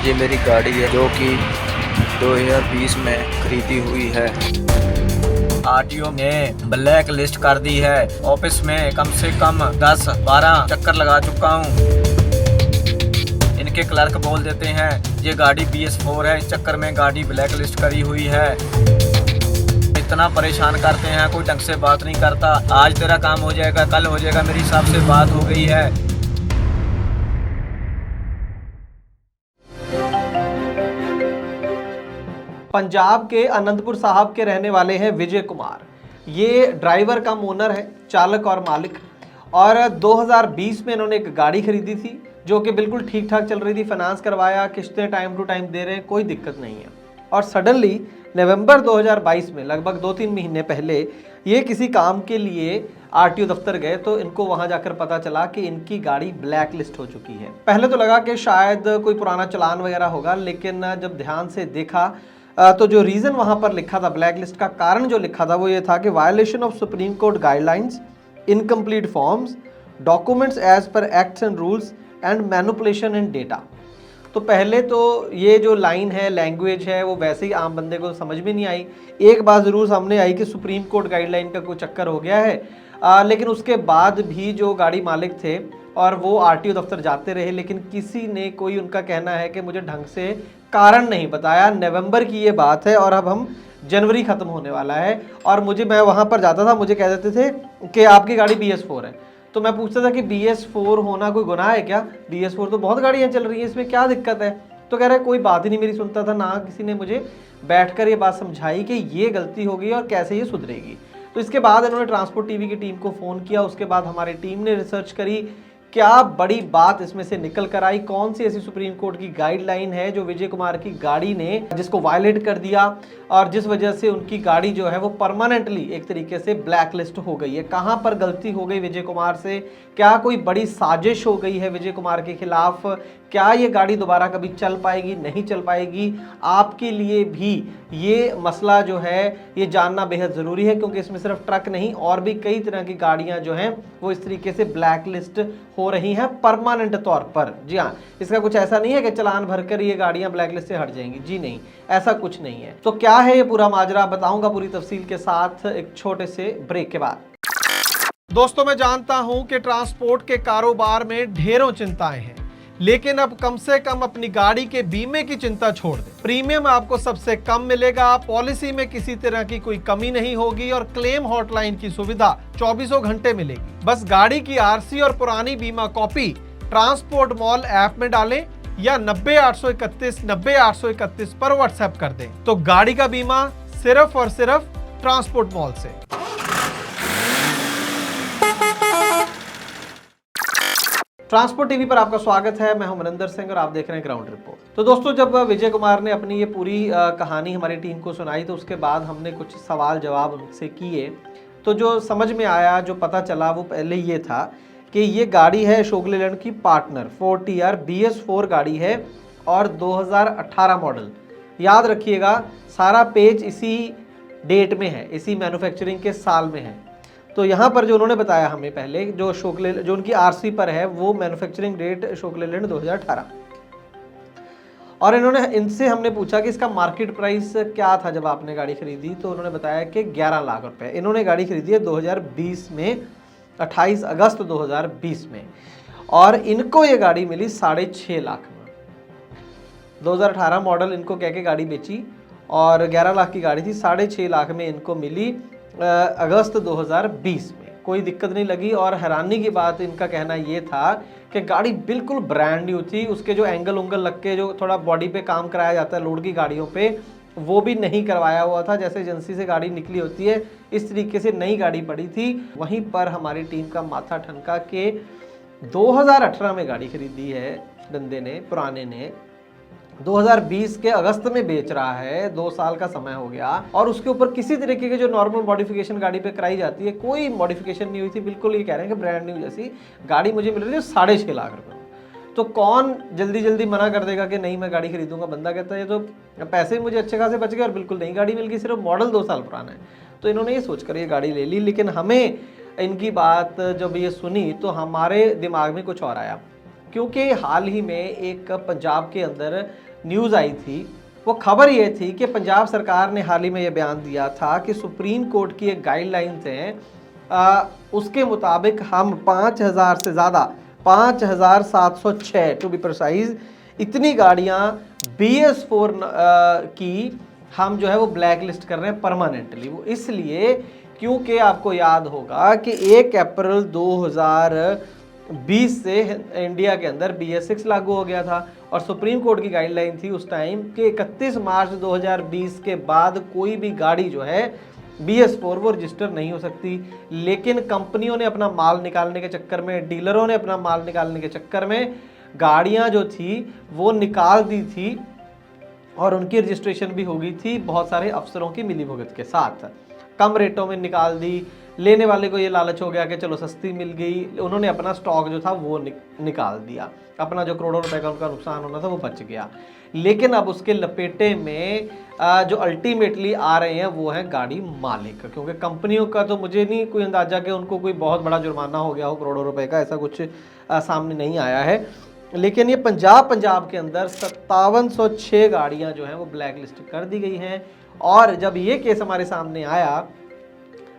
ये मेरी गाड़ी है जो कि 2020 में खरीदी हुई है। आरटीओ ने ब्लैक लिस्ट कर दी है। ऑफिस में कम से कम 10-12 चक्कर लगा चुका हूँ। इनके क्लर्क बोल देते हैं ये गाड़ी BS4 है, इस चक्कर में गाड़ी ब्लैक लिस्ट करी हुई है। इतना परेशान करते हैं, कोई ढंग से बात नहीं करता। आज तेरा काम हो जाएगा, कल हो जाएगा, मेरे हिसाब से बात हो गई है। पंजाब के अनंतपुर साहब के रहने वाले हैं विजय कुमार। ये ड्राइवर कम ओनर है, चालक और मालिक। और 2020 में इन्होंने एक गाड़ी खरीदी थी जो कि बिल्कुल ठीक ठाक चल रही थी, फाइनेंस करवाया, किस्तें टाइम टू टाइम दे रहे हैं, कोई दिक्कत नहीं है। और सडनली नवंबर 2022 में, लगभग 2-3 महीने पहले, ये किसी काम के लिए आरटीओ दफ्तर गए तो इनको वहां जाकर पता चला कि इनकी गाड़ी ब्लैक लिस्ट हो चुकी है। पहले तो लगा कि शायद कोई पुराना चालान वगैरह होगा, लेकिन जब ध्यान से देखा तो जो रीज़न वहाँ पर लिखा था, ब्लैक लिस्ट का कारण जो लिखा था वो ये था कि violation of supreme court guidelines, incomplete forms, documents as per acts and rules and manipulation in data. तो पहले तो ये जो लाइन है, लैंग्वेज है, वो वैसे ही आम बंदे को समझ में नहीं आई। एक बात ज़रूर सामने आई कि सुप्रीम कोर्ट गाइडलाइन का कोई चक्कर हो गया है, लेकिन उसके बाद भी जो गाड़ी मालिक थे और वो आरटीओ दफ्तर जाते रहे, लेकिन किसी ने कोई उनका कहना है कि मुझे ढंग से कारण नहीं बताया। नवंबर की ये बात है और अब हम जनवरी ख़त्म होने वाला है। और मैं वहाँ पर जाता था, मुझे कह देते थे कि आपकी गाड़ी BS4 है। तो मैं पूछता था कि BS4 होना कोई गुनाह है क्या? BS4 तो बहुत गाड़ियाँ चल रही हैं, इसमें क्या दिक्कत है? तो कह रहे कोई बात ही नहीं मेरी सुनता था, ना किसी ने मुझे बैठकर ये बात समझाई कि ये गलती हो गई और कैसे ये सुधरेगी। तो इसके बाद इन्होंने ट्रांसपोर्ट टीवी की टीम को फ़ोन किया। उसके बाद हमारी टीम ने रिसर्च करी, क्या बड़ी बात इसमें से निकल कर आई, कौन सी ऐसी सुप्रीम कोर्ट की गाइडलाइन है जो विजय कुमार की गाड़ी ने जिसको वायलेट कर दिया और जिस वजह से उनकी गाड़ी जो है वो परमानेंटली एक तरीके से ब्लैक लिस्ट हो गई है। कहां पर गलती हो गई विजय कुमार से? क्या कोई बड़ी साजिश हो गई है विजय कुमार के खिलाफ? क्या ये गाड़ी दोबारा कभी चल पाएगी, नहीं चल पाएगी? आपके लिए भी ये मसला जो है ये जानना बेहद ज़रूरी है, क्योंकि इसमें सिर्फ ट्रक नहीं और भी कई तरह की गाड़ियां जो हैं वो इस तरीके से ब्लैक लिस्ट हो रही हैं परमानेंट तौर पर। जी हाँ, इसका कुछ ऐसा नहीं है कि चालान भरकर ये गाड़ियां ब्लैक लिस्ट से हट जाएंगी। जी नहीं, ऐसा कुछ नहीं है। तो क्या है ये पूरा माजरा, बताऊंगा पूरी तफसील के साथ एक छोटे से ब्रेक के बाद। दोस्तों, मैं जानता हूं कि ट्रांसपोर्ट के कारोबार में ढेरों चिंताएं हैं, लेकिन अब कम से कम अपनी गाड़ी के बीमे की चिंता छोड़ दें। प्रीमियम आपको सबसे कम मिलेगा, पॉलिसी में किसी तरह की कोई कमी नहीं होगी और क्लेम हॉटलाइन की सुविधा 24 घंटे मिलेगी। बस गाड़ी की आरसी और पुरानी बीमा कॉपी ट्रांसपोर्ट मॉल ऐप में डालें या 90-831-90-831 पर व्हाट्सएप कर दें, तो गाड़ी का बीमा सिर्फ और सिर्फ ट्रांसपोर्ट मॉल से। ट्रांसपोर्ट टीवी पर आपका स्वागत है। मैं हूं मनिंदर सिंह और आप देख रहे हैं ग्राउंड रिपोर्ट। तो दोस्तों, जब विजय कुमार ने अपनी ये पूरी कहानी हमारी टीम को सुनाई तो उसके बाद हमने कुछ सवाल जवाब उनसे किए। तो जो समझ में आया, जो पता चला, वो पहले ये था कि ये गाड़ी है अशोक लेलैंड की पार्टनर 4TR BS4 गाड़ी है और 2018 मॉडल। याद रखिएगा, सारा पेज इसी डेट में है, इसी मैन्युफैक्चरिंग के साल में है। तो यहाँ पर जो उन्होंने बताया हमें पहले, जो अशोक लेलैंड जो उनकी आरसी पर है वो मैन्युफैक्चरिंग डेट अशोक लेलैंड 2018। और इनसे हमने पूछा कि इसका मार्केट प्राइस क्या था जब आपने गाड़ी खरीदी, तो उन्होंने बताया कि 11 लाख रुपए। इन्होंने गाड़ी खरीदी है 2020 में, 28 अगस्त 2020 में, और इनको ये गाड़ी मिली 6.5 लाख में। 2018 मॉडल इनको कह के गाड़ी बेची और 11 लाख की गाड़ी थी, 6.5 लाख में इनको मिली अगस्त 2020 में। कोई दिक्कत नहीं लगी और हैरानी की बात इनका कहना ये था कि गाड़ी बिल्कुल ब्रांड न्यू थी। उसके जो एंगल उंगल लग के जो थोड़ा बॉडी पे काम कराया जाता है लोड की गाड़ियों पे, वो भी नहीं करवाया हुआ था। जैसे एजेंसी से गाड़ी निकली होती है इस तरीके से नई गाड़ी पड़ी थी। वहीं पर हमारी टीम का माथा ठनका के 2018 में गाड़ी खरीदी है बंदे ने, पुराने ने, 2020 के अगस्त में बेच रहा है, 2 साल का समय हो गया, और उसके ऊपर किसी तरीके की जो नॉर्मल मॉडिफिकेशन गाड़ी पे कराई जाती है कोई मॉडिफिकेशन नहीं हुई थी। बिल्कुल ये कह रहे हैं कि ब्रांड न्यू जैसी गाड़ी मुझे मिल रही है 6.5 लाख रुपए। तो कौन जल्दी जल्दी मना कर देगा कि नहीं मैं गाड़ी खरीदूंगा? बंदा कहता है ये तो पैसे मुझे अच्छे खासे बच गए और बिल्कुल नई गाड़ी मिल गई, सिर्फ मॉडल 2 साल पुराना है। तो इन्होंने ये सोचकर ये गाड़ी ले ली। लेकिन हमें इनकी बात जब ये सुनी तो हमारे दिमाग में कुछ और आया, क्योंकि हाल ही में एक पंजाब के अंदर न्यूज़ आई थी। वो खबर ये थी कि पंजाब सरकार ने हाल ही में ये बयान दिया था कि सुप्रीम कोर्ट की एक गाइडलाइंस है, उसके मुताबिक हम 5000 से ज़्यादा 5706 टू बी प्रिसाइज इतनी गाड़ियाँ BS4 की हम जो है वो ब्लैक लिस्ट कर रहे हैं परमानेंटली। वो इसलिए क्योंकि आपको याद होगा कि 1 अप्रैल 2020 से इंडिया के अंदर BS6 लागू हो गया था और सुप्रीम कोर्ट की गाइडलाइन थी उस टाइम कि 31 मार्च 2020 के बाद कोई भी गाड़ी जो है BS4 वो रजिस्टर नहीं हो सकती। लेकिन कंपनियों ने अपना माल निकालने के चक्कर में, डीलरों ने अपना माल निकालने के चक्कर में गाड़ियां जो थी वो निकाल दी थी और उनकी रजिस्ट्रेशन भी हो गई थी बहुत सारे अफसरों की मिलीभगत के साथ। कम रेटों में निकाल दी, लेने वाले को ये लालच हो गया कि चलो सस्ती मिल गई, उन्होंने अपना स्टॉक जो था वो निकाल दिया, अपना जो करोड़ों रुपए का उनका नुकसान होना था वो बच गया। लेकिन अब उसके लपेटे में जो अल्टीमेटली आ रहे हैं वो हैं गाड़ी मालिक, क्योंकि कंपनियों का तो मुझे नहीं कोई अंदाजा कि उनको कोई बहुत बड़ा जुर्माना हो गया हो करोड़ों रुपए का, ऐसा कुछ सामने नहीं आया है। लेकिन ये पंजाब के अंदर 5706 गाड़ियां जो हैं वो ब्लैक लिस्ट कर दी गई हैं। और जब ये केस हमारे सामने आया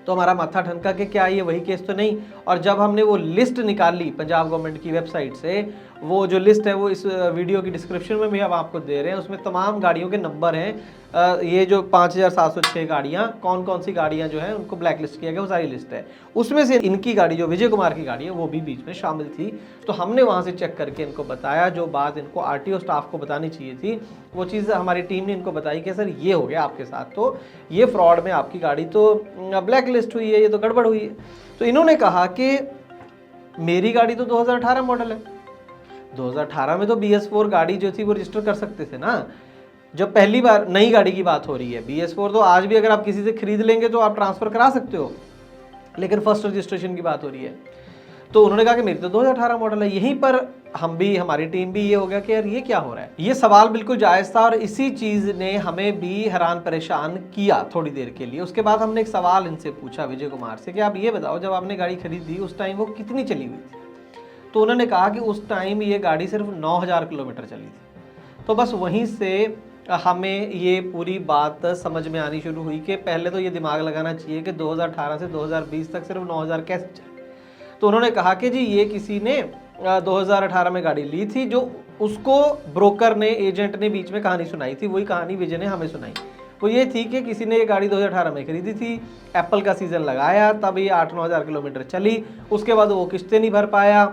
तो हमारा माथा ठनका कि क्या ये वही केस तो नहीं। और जब हमने वो लिस्ट निकाली पंजाब गवर्नमेंट की वेबसाइट से, वो जो लिस्ट है वो इस वीडियो की डिस्क्रिप्शन में भी हम आपको दे रहे हैं, उसमें तमाम गाड़ियों के नंबर हैं। ये जो 5706 गाड़ियाँ, कौन कौन सी गाड़ियाँ जो हैं उनको ब्लैक लिस्ट किया गया वो सारी लिस्ट है। उसमें से इनकी गाड़ी जो विजय कुमार की गाड़ी है वो भी बीच में शामिल थी। तो हमने वहाँ से चेक करके इनको बताया, जो बात इनको RTO स्टाफ को बतानी चाहिए थी वो चीज़ हमारी टीम ने इनको बताई कि सर ये हो गया आपके साथ, तो ये फ्रॉड में आपकी गाड़ी तो ब्लैक लिस्ट हुई है, ये तो गड़बड़ हुई है। तो इन्होंने कहा कि मेरी गाड़ी तो 2018 मॉडल है, 2018 में तो BS4 गाड़ी जो थी वो रजिस्टर कर सकते थे ना। जब पहली बार नई गाड़ी की बात हो रही है, BS4 तो आज भी अगर आप किसी से खरीद लेंगे तो आप ट्रांसफ़र करा सकते हो, लेकिन फर्स्ट रजिस्ट्रेशन की बात हो रही है। तो उन्होंने कहा कि मेरी तो 2018 मॉडल है। यहीं पर हम भी, हमारी टीम भी, ये हो गया कि यार ये क्या हो रहा है। ये सवाल बिल्कुल जायज़ था और इसी चीज़ ने हमें भी हैरान परेशान किया थोड़ी देर के लिए। उसके बाद हमने एक सवाल इनसे पूछा, विजय कुमार से, कि आप ये बताओ जब आपने गाड़ी खरीदी उस टाइम वो कितनी चली हुई थी। तो उन्होंने कहा कि उस टाइम ये गाड़ी सिर्फ 9000 किलोमीटर चली थी। तो बस वहीं से हमें ये पूरी बात समझ में आनी शुरू हुई कि पहले तो ये दिमाग लगाना चाहिए कि 2018 से 2020 तक सिर्फ 9000 कैसे चली। तो उन्होंने कहा कि जी ये किसी ने 2018 में गाड़ी ली थी, जो उसको ब्रोकर ने, एजेंट ने बीच में कहानी सुनाई थी, वही कहानी विजय ने हमें सुनाई। वो ये थी कि किसी ने ये गाड़ी 2018 में खरीदी थी, एप्पल का सीज़न लगाया, तब ये 8-9 हज़ार किलोमीटर चली, उसके बाद वो किस्तें नहीं भर पाया,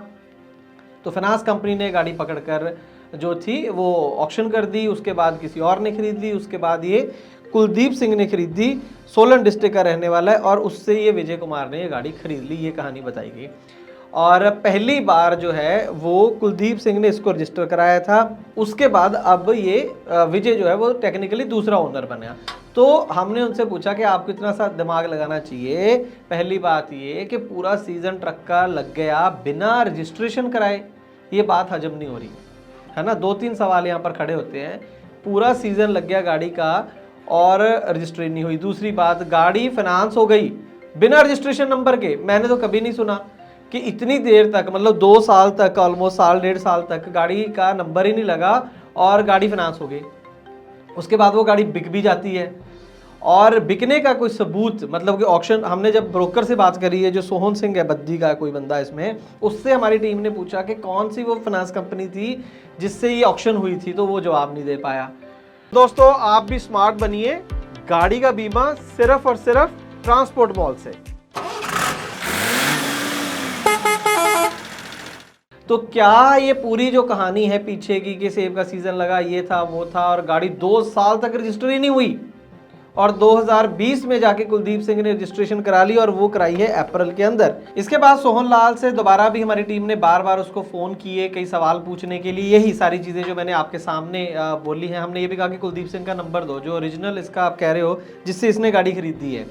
तो फाइनेंस कंपनी ने गाड़ी पकड़कर जो थी वो ऑक्शन कर दी। उसके बाद किसी और ने खरीद ली, उसके बाद ये कुलदीप सिंह ने खरीदी, सोलन डिस्ट्रिक्ट का रहने वाला है, और उससे ये विजय कुमार ने ये गाड़ी खरीद ली, ये कहानी बताई गई। और पहली बार जो है वो कुलदीप सिंह ने इसको रजिस्टर कराया था। उसके बाद अब ये विजय जो है वो टेक्निकली दूसरा ओनर बना। तो हमने उनसे पूछा कि आपको इतना सा दिमाग लगाना चाहिए, पहली बात ये कि पूरा सीज़न ट्रक का लग गया बिना रजिस्ट्रेशन कराए, ये बात हजम नहीं हो रही है ना। 2-3 सवाल यहाँ पर खड़े होते हैं। पूरा सीज़न लग गया गाड़ी का और रजिस्ट्री नहीं हुई। दूसरी बात, गाड़ी फाइनेंस हो गई बिना रजिस्ट्रेशन नंबर के। मैंने तो कभी नहीं सुना कि इतनी देर तक, मतलब 2 साल तक, ऑलमोस्ट साल 1.5 साल तक गाड़ी का नंबर ही नहीं लगा और गाड़ी फाइनेंस हो गई। उसके बाद वो गाड़ी बिक भी जाती है और बिकने का कोई सबूत, मतलब कि ऑक्शन, हमने जब ब्रोकर से बात करी है, जो सोहन सिंह है बद्दी का कोई बंदा इसमें, उससे हमारी टीम ने पूछा कि कौन सी वो फाइनेंस कंपनी थी जिससे ये ऑक्शन हुई थी, तो वो जवाब नहीं दे पाया। दोस्तों आप भी स्मार्ट बनिए, गाड़ी का बीमा सिर्फ और सिर्फ ट्रांसपोर्ट मॉल से। तो क्या ये पूरी जो कहानी है पीछे की कि सेब का सीजन लगा, ये था वो था, और गाड़ी 2 साल तक रजिस्टर ही नहीं हुई, और 2020 में जाके कुलदीप सिंह ने रजिस्ट्रेशन करा ली, और वो कराई है अप्रैल के अंदर। इसके बाद सोहन लाल से दोबारा भी हमारी टीम ने बार बार उसको फ़ोन किए कई सवाल पूछने के लिए, यही सारी चीज़ें जो मैंने आपके सामने बोली हैं। हमने ये भी कहा कि कुलदीप सिंह का नंबर दो, जो ओरिजिनल इसका आप कह रहे हो जिससे इसने गाड़ी खरीदी है,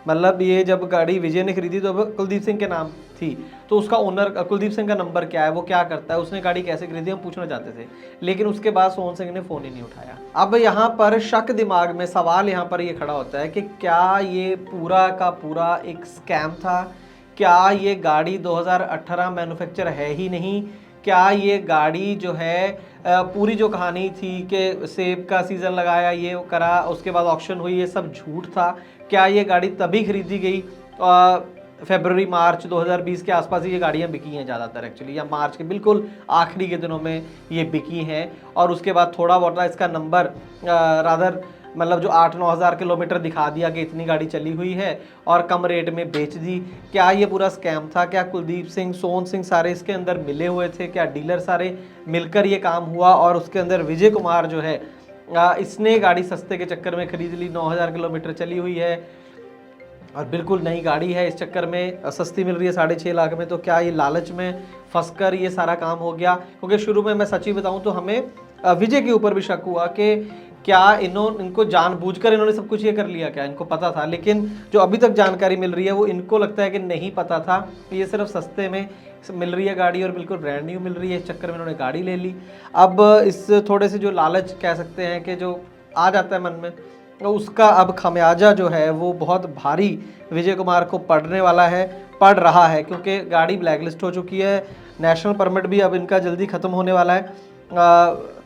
मतलब ये जब गाड़ी विजय ने खरीदी तो कुलदीप सिंह के नाम थी, तो उसका ओनर कुलदीप सिंह का नंबर क्या है, वो क्या करता है, उसने गाड़ी कैसे खरीदी, हम पूछना चाहते थे। लेकिन उसके बाद सोहन सिंह ने फ़ोन ही नहीं उठाया। अब यहाँ पर शक दिमाग में, सवाल यहाँ पर ये खड़ा होता है कि क्या ये पूरा का पूरा एक स्कैम था? क्या ये गाड़ी 2018 मैन्युफैक्चर है ही नहीं? क्या ये गाड़ी जो है पूरी जो कहानी थी कि सेब का सीज़न लगाया, ये करा, उसके बाद ऑक्शन हुई, ये सब झूठ था? क्या ये गाड़ी तभी खरीदी गई फरवरी मार्च 2020 के आसपास ही ये गाड़ियाँ बिकी हैं ज़्यादातर एक्चुअली, या मार्च के बिल्कुल आखिरी के दिनों में ये बिकी हैं, और उसके बाद थोड़ा बहुत इसका नंबर रादर मतलब जो 8-9 हज़ार किलोमीटर दिखा दिया कि इतनी गाड़ी चली हुई है और कम रेट में बेच दी? क्या ये पूरा स्कैम था? क्या कुलदीप सिंह, सोहन सिंह सारे इसके अंदर मिले हुए थे? क्या डीलर सारे मिलकर ये काम हुआ और उसके अंदर विजय कुमार जो है इसने गाड़ी सस्ते के चक्कर में खरीद ली? 9,000 किलोमीटर चली हुई है और बिल्कुल नई गाड़ी है, इस चक्कर में सस्ती मिल रही है 6.5 लाख में। तो क्या ये लालच में फंसकर ये सारा काम हो गया? क्योंकि शुरू में मैं सच्ची बताऊं तो हमें विजय के ऊपर भी शक हुआ कि क्या इनको जानबूझकर इन्होंने सब कुछ ये कर लिया, क्या इनको पता था? लेकिन जो अभी तक जानकारी मिल रही है वो इनको लगता है कि नहीं पता था, ये सिर्फ सस्ते में मिल रही है गाड़ी और बिल्कुल ब्रांड न्यू मिल रही है, इस चक्कर में इन्होंने गाड़ी ले ली। अब इस थोड़े से जो लालच कह सकते हैं कि जो आ जाता है मन में, तो उसका अब खमियाजा जो है वो बहुत भारी विजय कुमार को पड़ रहा है, क्योंकि गाड़ी ब्लैकलिस्ट हो चुकी है, नेशनल परमिट भी अब इनका जल्दी ख़त्म होने वाला है,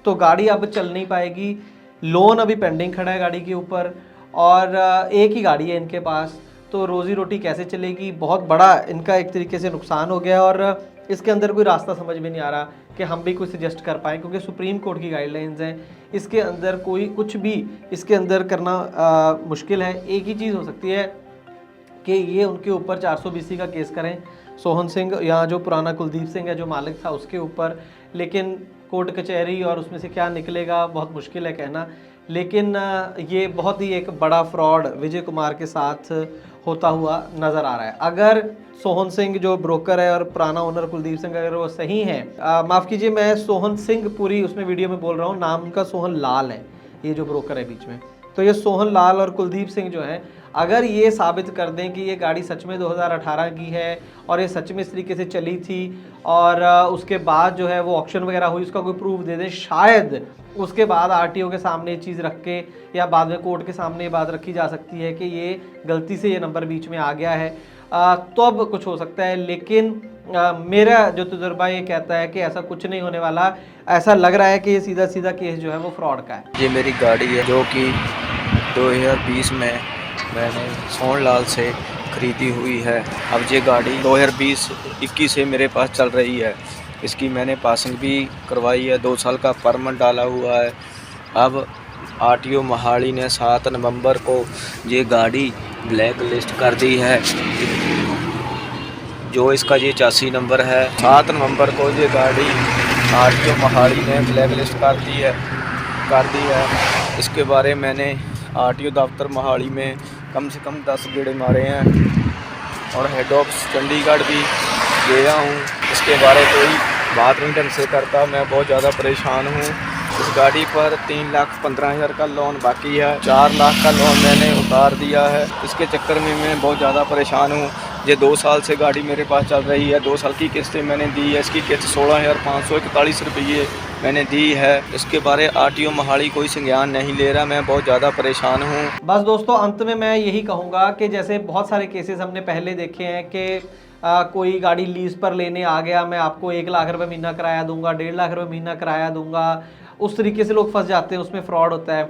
तो गाड़ी अब चल नहीं पाएगी, लोन अभी पेंडिंग खड़ा है गाड़ी के ऊपर, और एक ही गाड़ी है इनके पास, तो रोज़ी रोटी कैसे चलेगी? बहुत बड़ा इनका एक तरीके से नुकसान हो गया, और इसके अंदर कोई रास्ता समझ में नहीं आ रहा कि हम भी कुछ सजेस्ट कर पाएँ, क्योंकि सुप्रीम कोर्ट की गाइडलाइंस हैं, इसके अंदर कोई कुछ भी इसके अंदर करना मुश्किल है। एक ही चीज़ हो सकती है कि ये उनके ऊपर 420 का केस करें, सोहन सिंह या जो पुराना कुलदीप सिंह है जो मालिक था उसके ऊपर, लेकिन कोर्ट कचहरी और उसमें से क्या निकलेगा बहुत मुश्किल है कहना। लेकिन ये बहुत ही एक बड़ा फ्रॉड विजय कुमार के साथ होता हुआ नज़र आ रहा है। अगर सोहन सिंह जो ब्रोकर है और पुराना ओनर कुलदीप सिंह अगर वो सही हैं, माफ़ कीजिए मैं सोहन सिंह पूरी उसमें वीडियो में बोल रहा हूँ, नाम उनका सोहन लाल है, ये जो ब्रोकर है बीच में, तो ये सोहन लाल और कुलदीप सिंह जो हैं, अगर ये साबित कर दें कि ये गाड़ी सच में 2018 की है और ये सच में इस तरीके से चली थी, और उसके बाद जो है वो ऑक्शन वगैरह हुई, उसका कोई प्रूफ दे दें, शायद उसके बाद आरटीओ के सामने ये चीज़ रख के या बाद में कोर्ट के सामने ये बात रखी जा सकती है कि ये गलती से ये नंबर बीच में आ गया है, तो अब कुछ हो सकता है। लेकिन मेरा जो तजुर्बा ये कहता है कि ऐसा कुछ नहीं होने वाला, ऐसा लग रहा है कि ये सीधा सीधा केस जो है वो फ्रॉड का है। ये मेरी गाड़ी है जो कि 2020 में मैंने सोहनलाल से ख़रीदी हुई है। अब ये गाड़ी 2020-21 से मेरे पास चल रही है, इसकी मैंने पासिंग भी करवाई है, 2 साल का परमिट डाला हुआ है। अब आरटीओ मोहाली ने 7 नवंबर को ये गाड़ी ब्लैक लिस्ट कर दी है, जो इसका ये 84 नंबर है। 7 नवंबर को ये गाड़ी आरटीओ मोहाली ने ब्लैक लिस्ट कर दी है। इसके बारे मैंने आरटीओ दफ्तर मोहाली में कम से कम 10 गेड़े मारे हैं और हेड ऑफिस चंडीगढ़ भी गया हूँ। इसके बारे कोई बात नहीं ढंग से करता, मैं बहुत ज़्यादा परेशान हूँ। इस गाड़ी पर 3,15,000 का लोन बाकी है, 4 लाख का लोन मैंने उतार दिया है। इसके चक्कर में मैं बहुत ज़्यादा परेशान हूँ। ये 2 साल से गाड़ी मेरे पास चल रही है, 2 साल की किस्तें मैंने दी है, इसकी किस्त 16,541 रुपये मैंने दी है। इसके बारे आरटीओ मोहाली कोई संज्ञान नहीं ले रहा, मैं बहुत ज़्यादा परेशान हूँ। बस दोस्तों, अंत में मैं यही कहूँगा कि जैसे बहुत सारे केसेस हमने पहले देखे हैं कि कोई गाड़ी लीज पर लेने आ गया, मैं आपको 1 लाख रुपये महीना किराया दूंगा, 1.5 लाख रुपये महीना किराया दूंगा, उस तरीके से लोग फंस जाते हैं, उसमें फ्रॉड होता है।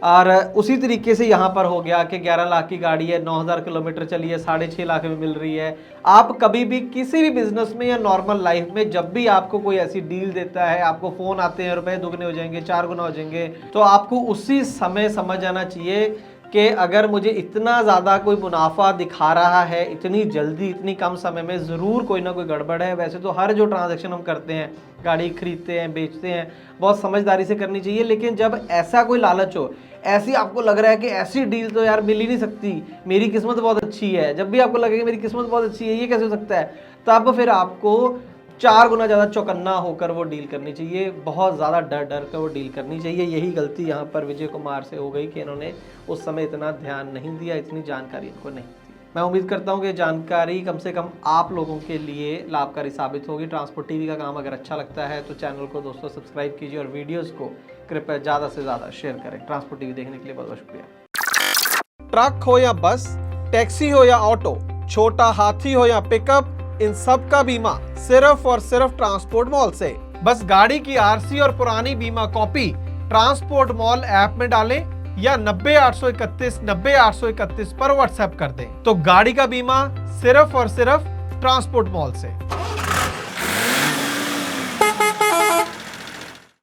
और उसी तरीके से यहाँ पर हो गया कि 11 लाख की गाड़ी है, 9,000 किलोमीटर चली है, 6.5 लाख में मिल रही है। आप कभी भी किसी भी बिजनेस में या नॉर्मल लाइफ में जब भी आपको कोई ऐसी डील देता है, आपको फ़ोन आते हैं, रुपए दुगने हो जाएंगे, 4 गुना हो जाएंगे, तो आपको उसी समय समझ आना चाहिए कि अगर मुझे इतना ज़्यादा कोई मुनाफा दिखा रहा है इतनी जल्दी, इतनी कम समय में, ज़रूर कोई ना कोई गड़बड़ है। वैसे तो हर जो ट्रांजैक्शन हम करते हैं, गाड़ी खरीदते हैं, बेचते हैं, बहुत समझदारी से करनी चाहिए, लेकिन जब ऐसा कोई लालच हो, ऐसी आपको लग रहा है कि ऐसी डील तो यार मिल ही नहीं सकती, मेरी किस्मत बहुत अच्छी है, जब भी आपको लगे कि मेरी किस्मत बहुत अच्छी है, ये कैसे हो सकता है, तब फिर आपको 4 गुना ज़्यादा चौकन्ना होकर वो डील करनी चाहिए, बहुत ज़्यादा डर कर वो डील करनी चाहिए। यही गलती यहाँ पर विजय कुमार से हो गई कि इन्होंने उस समय इतना ध्यान नहीं दिया, इतनी जानकारी इनको नहीं थी। मैं उम्मीद करता हूँ कि जानकारी कम से कम आप लोगों के लिए लाभकारी साबित होगी। ट्रांसपोर्ट टीवी का काम अगर अच्छा लगता है तो चैनल को दोस्तों सब्सक्राइब कीजिए और वीडियोज़ को कृपया ज़्यादा से ज़्यादा शेयर करें। ट्रांसपोर्ट टीवी देखने के लिए बहुत बहुत शुक्रिया। ट्रक हो या बस, टैक्सी हो या ऑटो, छोटा हाथी हो या पिकअप, इन सब का बीमा सिर्फ और सिर्फ ट्रांसपोर्ट मॉल से। बस गाड़ी की आरसी और पुरानी बीमा कॉपी ट्रांसपोर्ट मॉल ऐप में डालें या 90 831 90 831 पर व्हाट्सएप कर दें, तो गाड़ी का बीमा सिर्फ और सिर्फ ट्रांसपोर्ट मॉल से।